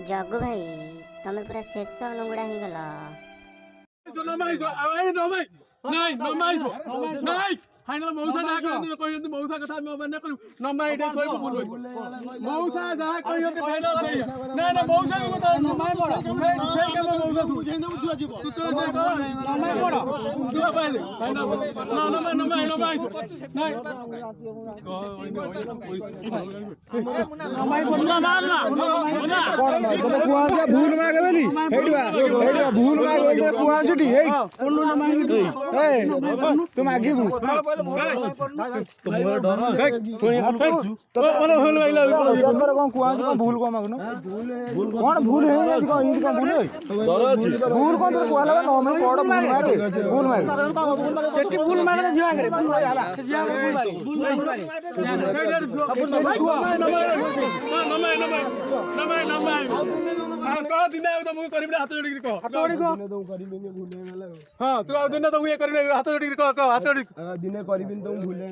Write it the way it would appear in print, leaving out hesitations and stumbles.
जग्गू भाई तमे पूरा शेष अनुगुड़ा ही गल फाइनल मौसा जहाँ कहते मौसा कथा मान्य करू नम्मा एटे सोई बोल मौसा जहाँ कहते फाइनल सही ना ना मौसा को तो नम्मा बड़ा सही के मौसा बुझाई दे जुआ जीव तू तो नम्मा बड़ा दुआ पाए फाइनल ना नम्मा नम्मा नम्मा आइसो नहीं नम्मा बोलना ना ना ना कोन तो कुआ के भूल मागे बेली हेडवा भूल मागे बेली कुआ छुटी हे कोन नम्मा ए तुम आगे भू तुम्हारा डर तो माने होल वाइला जकर कोन कुआ को भूल को मागनो कोन भूल है ये को इन को भूल डर अछि भूल कोन तो कुआ लबा नो में पड़ भूल मागे सेठी भूल मागे जिया करे भूल हाला जिया करे भूल मागे कह दिन तो मुझे करीब हाथ जोड़ी कह हाथ जोड़ी को हां तू दिन तो मुझे करीब हाथ जोड़ी कह हाथ जोड़ी दिने करीबिन तो भूले